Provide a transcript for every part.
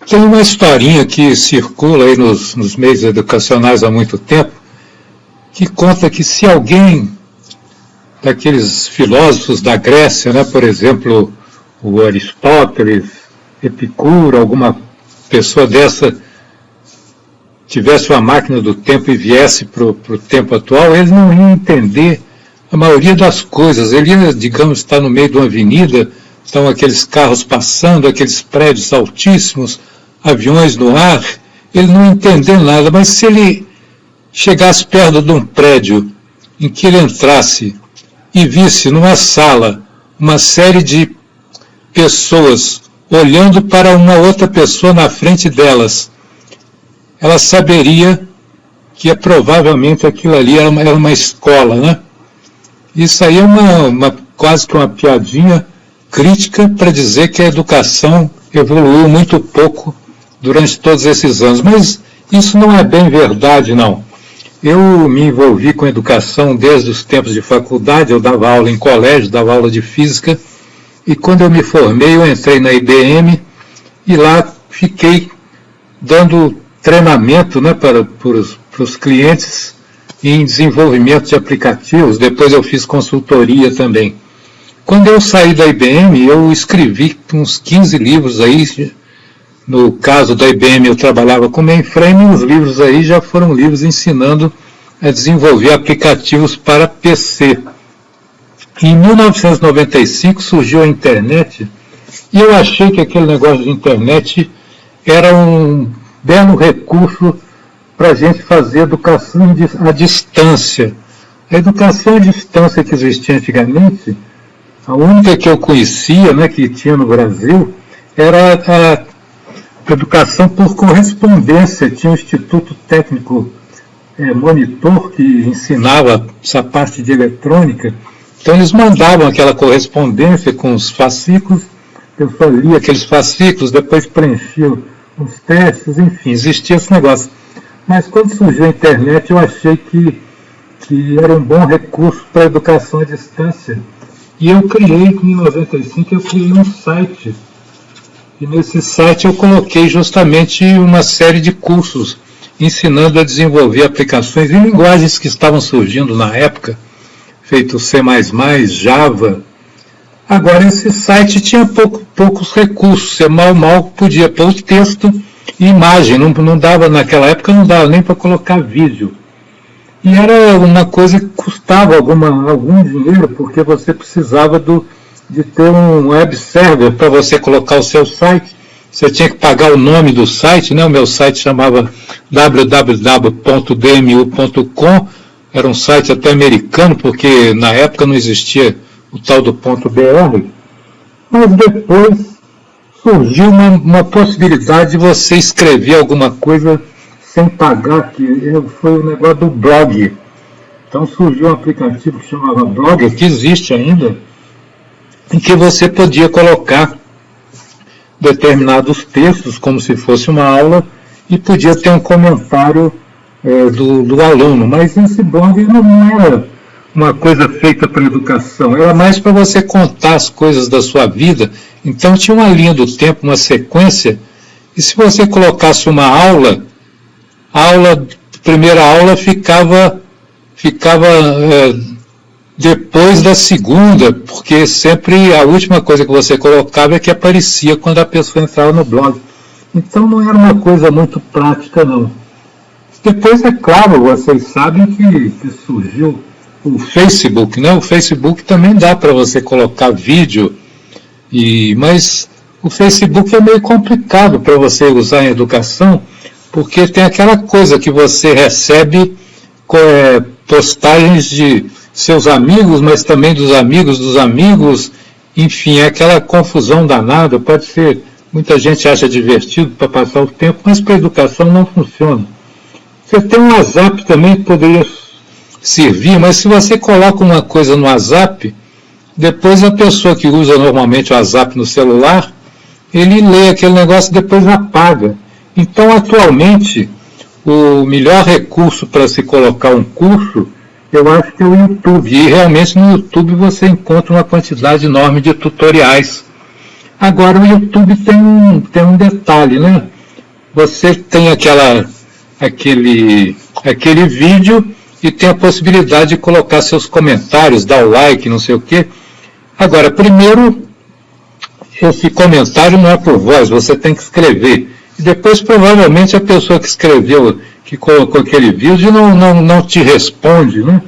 Tem uma historinha que circula aí nos meios educacionais há muito tempo, que conta que se alguém daqueles filósofos da Grécia, né, por exemplo, o Aristóteles, Epicuro, alguma pessoa dessa tivesse uma máquina do tempo e viesse para o tempo atual, eles não iam entender a maioria das coisas. Ele ia, digamos, estar no meio de uma avenida, estão aqueles carros passando, aqueles prédios altíssimos, aviões no ar, ele não entendeu nada, mas se ele chegasse perto de um prédio em que ele entrasse e visse numa sala uma série de pessoas olhando para uma outra pessoa na frente delas, ela saberia que provavelmente aquilo ali era uma escola, né? Isso aí é quase que uma piadinha crítica para dizer que a educação evoluiu muito pouco durante todos esses anos, mas isso não é bem verdade, não. Eu me envolvi com educação desde os tempos de faculdade, eu dava aula em colégio, dava aula de física, e quando eu me formei, eu entrei na IBM e lá fiquei dando treinamento, né, para os clientes em desenvolvimento de aplicativos. Depois eu fiz consultoria também. Quando eu saí da IBM, eu escrevi uns 15 livros aí. No caso da IBM, eu trabalhava com mainframe, e os livros aí já foram livros ensinando a desenvolver aplicativos para PC. Em 1995 surgiu a internet, e eu achei que aquele negócio de internet era um belo recurso para a gente fazer educação à distância. A educação à distância que existia antigamente, a única que eu conhecia, né, que tinha no Brasil, era a educação por correspondência. Tinha o Instituto Técnico Monitor, que ensinava essa parte de eletrônica. Então eles mandavam aquela correspondência com os fascículos, eu só lia aqueles fascículos, depois preenchia os testes, enfim, existia esse negócio. Mas quando surgiu a internet, eu achei que era um bom recurso para a educação à distância. E eu criei, em 95, eu criei um site. E nesse site eu coloquei justamente uma série de cursos ensinando a desenvolver aplicações em linguagens que estavam surgindo na época, feito C++, Java. Agora, esse site tinha poucos recursos, você mal podia pôr texto e imagem, não dava, naquela época não dava nem para colocar vídeo. E era uma coisa que custava algum dinheiro, porque você precisava de ter um web server para você colocar o seu site. Você tinha que pagar o nome do site, né? O meu site chamava www.dmu.com, era um site até americano, porque na época não existia o tal do .br, mas depois surgiu uma possibilidade de você escrever alguma coisa sem pagar, que foi o negócio do blog. Então surgiu um aplicativo que chamava Blogger, que existe ainda, em que você podia colocar determinados textos, como se fosse uma aula, e podia ter um comentário do aluno. Mas esse blog não era uma coisa feita para educação, era mais para você contar as coisas da sua vida. Então tinha uma linha do tempo, uma sequência, e se você colocasse uma aula, a primeira aula ficava depois da segunda, porque sempre a última coisa que você colocava é que aparecia quando a pessoa entrava no blog. Então não era uma coisa muito prática, não. Depois, é claro, vocês sabem que surgiu o Facebook, né? O Facebook também dá para você colocar vídeo, mas o Facebook é meio complicado para você usar em educação, porque tem aquela coisa que você recebe postagens de seus amigos, mas também dos amigos, enfim, é aquela confusão danada. Pode ser, muita gente acha divertido para passar o tempo, mas para a educação não funciona. Você tem um WhatsApp também que poderia servir, mas se você coloca uma coisa no WhatsApp, depois a pessoa que usa normalmente o WhatsApp no celular, ele lê aquele negócio e depois apaga. Então, atualmente, o melhor recurso para se colocar um curso, eu acho que é o YouTube. E realmente no YouTube você encontra uma quantidade enorme de tutoriais. Agora, o YouTube tem um detalhe, né? você tem aquele vídeo e tem a possibilidade de colocar seus comentários, dar o like, não sei o quê. Agora, primeiro, esse comentário não é por voz, você tem que escrever. E depois, provavelmente, a pessoa que escreveu, que colocou aquele vídeo, não te responde, né?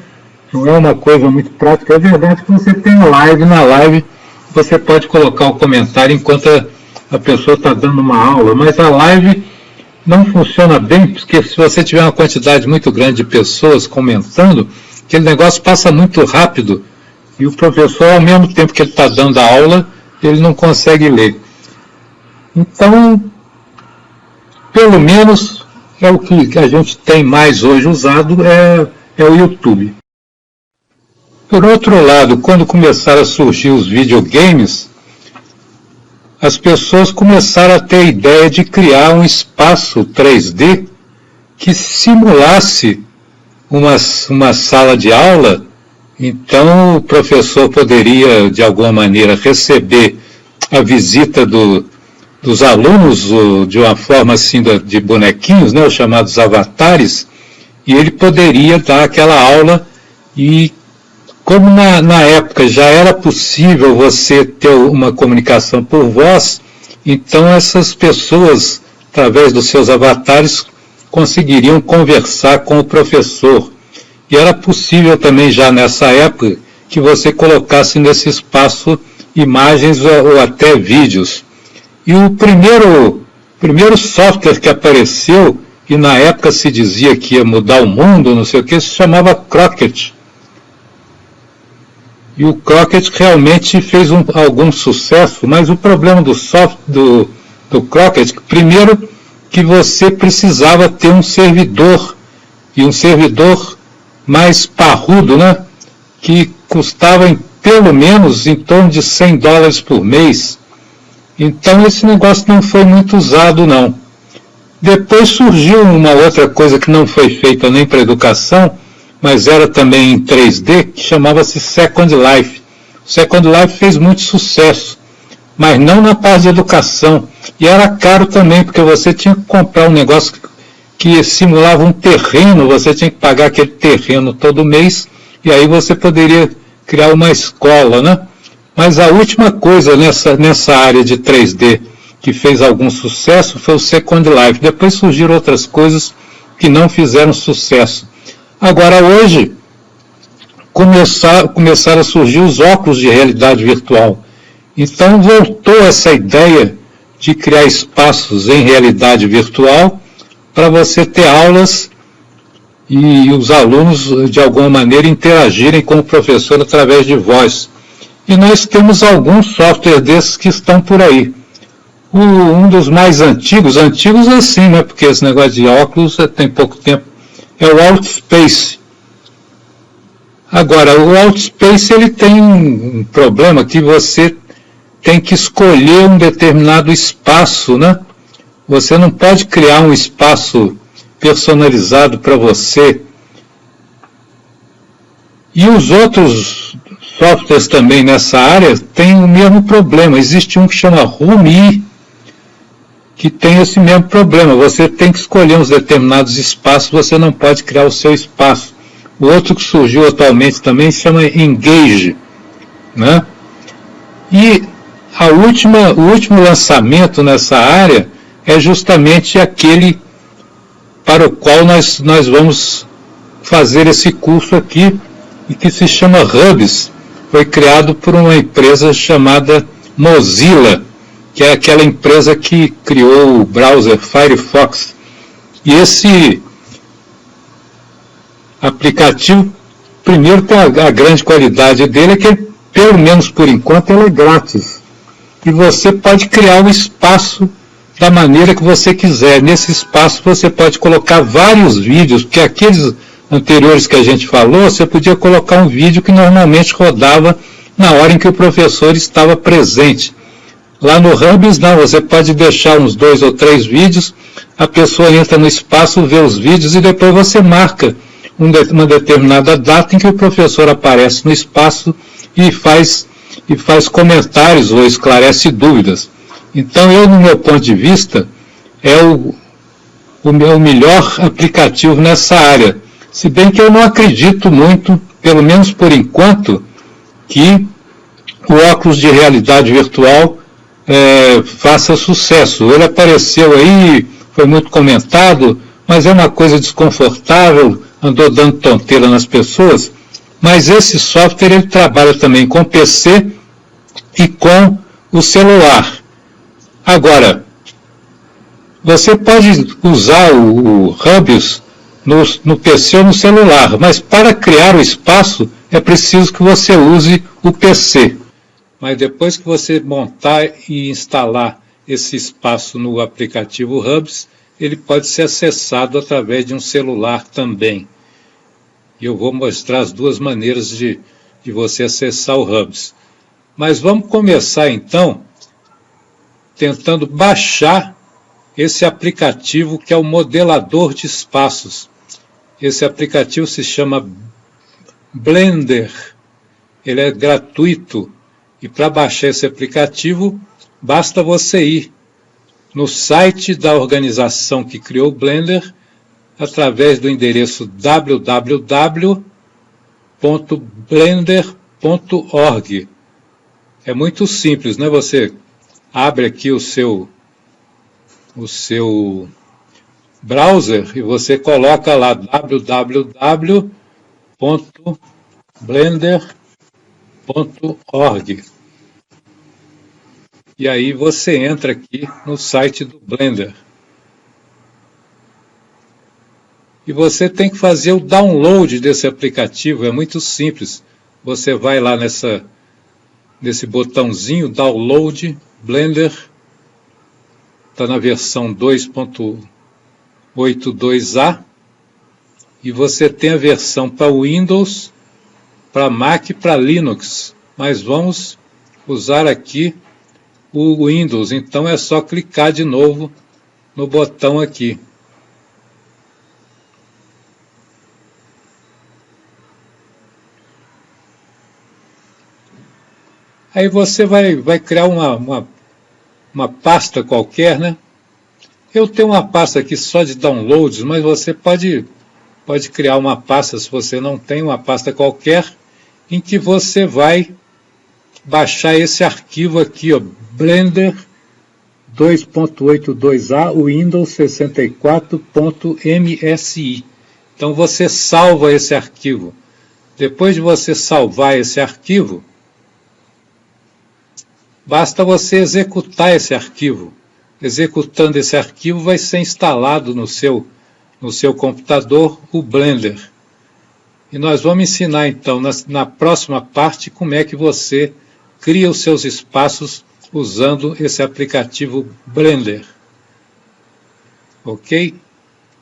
Não é uma coisa muito prática. É verdade que você tem live, na live você pode colocar o comentário enquanto a pessoa está dando uma aula, mas a live não funciona bem, porque se você tiver uma quantidade muito grande de pessoas comentando, aquele negócio passa muito rápido, e o professor, ao mesmo tempo que ele está dando a aula, ele não consegue ler. Então, pelo menos, é o que a gente tem mais hoje usado, é o YouTube. Por outro lado, quando começaram a surgir os videogames, as pessoas começaram a ter a ideia de criar um espaço 3D que simulasse uma sala de aula. Então o professor poderia, de alguma maneira, receber a visita dos alunos de uma forma assim de bonequinhos, né, os chamados avatares, e ele poderia dar aquela aula. E como na época já era possível você ter uma comunicação por voz, então essas pessoas, através dos seus avatares, conseguiriam conversar com o professor. E era possível também já nessa época que você colocasse nesse espaço imagens ou até vídeos. E o primeiro software que apareceu, e na época se dizia que ia mudar o mundo, não sei o que, se chamava Crockett. E o Crockett realmente fez algum sucesso, mas o problema do Crockett, primeiro que você precisava ter um servidor, e um servidor mais parrudo, né, que custava pelo menos em torno de $100 por mês. Então esse negócio não foi muito usado, não. Depois surgiu uma outra coisa que não foi feita nem para educação, mas era também em 3D, que chamava-se Second Life. O Second Life fez muito sucesso, mas não na parte de educação. E era caro também, porque você tinha que comprar um negócio que simulava um terreno, você tinha que pagar aquele terreno todo mês, e aí você poderia criar uma escola, né? Mas a última coisa nessa área de 3D que fez algum sucesso foi o Second Life. Depois surgiram outras coisas que não fizeram sucesso. Agora, hoje, começaram a surgir os óculos de realidade virtual. Então, voltou essa ideia de criar espaços em realidade virtual para você ter aulas e os alunos, de alguma maneira, interagirem com o professor através de voz. E nós temos alguns softwares desses que estão por aí. Um dos mais antigos assim, né, porque esse negócio de óculos tem pouco tempo, é o Outspace. Agora, o Outspace ele tem um problema que você tem que escolher um determinado espaço, né? Você não pode criar um espaço personalizado para você. E os outros softwares também nessa área têm o mesmo problema. Existe um que chama Rumi, que tem esse mesmo problema. Você tem que escolher uns determinados espaços, você não pode criar o seu espaço. O outro que surgiu atualmente também se chama Engage, né? E o último lançamento nessa área é justamente aquele para o qual nós vamos fazer esse curso aqui, e que se chama Hubs. Foi criado por uma empresa chamada Mozilla, que é aquela empresa que criou o browser Firefox. E esse aplicativo, primeiro tem a grande qualidade dele, é que ele, pelo menos por enquanto, ele é grátis. E você pode criar um espaço da maneira que você quiser. Nesse espaço você pode colocar vários vídeos, porque aqueles anteriores que a gente falou, você podia colocar um vídeo que normalmente rodava na hora em que o professor estava presente. Lá no Hubs, não, você pode deixar uns 2 ou 3 vídeos, a pessoa entra no espaço, vê os vídeos e depois você marca uma determinada data em que o professor aparece no espaço e faz comentários ou esclarece dúvidas. Então, no meu ponto de vista, é o melhor aplicativo nessa área. Se bem que eu não acredito muito, pelo menos por enquanto, que o óculos de realidade virtual faça sucesso. Ele apareceu aí, foi muito comentado, mas é uma coisa desconfortável, andou dando tonteira nas pessoas. Mas esse software ele trabalha também com PC e com o celular. Agora, você pode usar o Rubius no PC ou no celular, mas para criar o espaço é preciso que você use o PC. Mas depois que você montar e instalar esse espaço no aplicativo Rubius, ele pode ser acessado através de um celular também. E eu vou mostrar as duas maneiras de você acessar o Rubius. Mas vamos começar então tentando baixar esse aplicativo que é o modelador de espaços. Esse aplicativo se chama Blender. Ele é gratuito. E para baixar esse aplicativo, basta você ir no site da organização que criou o Blender, através do endereço www.blender.org. É muito simples, né? Você abre aqui o seu browser e você coloca lá www.blender.org. E aí você entra aqui no site do Blender. E você tem que fazer o download desse aplicativo, é muito simples. Você vai lá nesse botãozinho, Download Blender, está na versão 2.82a, e você tem a versão para Windows, para Mac e para Linux, mas vamos usar aqui o Windows, então é só clicar de novo no botão aqui. Aí você vai criar uma pasta qualquer, né? Eu tenho uma pasta aqui só de downloads, mas você pode criar uma pasta, se você não tem uma pasta qualquer, em que você vai baixar esse arquivo aqui, ó, Blender 2.82a Windows 64.msi. Então você salva esse arquivo. Depois de você salvar esse arquivo, basta você executar esse arquivo. Executando esse arquivo vai ser instalado no seu computador o Blender. E nós vamos ensinar então na próxima parte como é que você cria os seus espaços usando esse aplicativo Blender. Ok?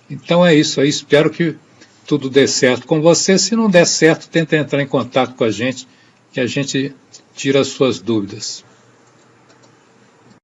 Então é isso aí, espero que tudo dê certo com você. Se não der certo, tenta entrar em contato com a gente, que a gente tira as suas dúvidas.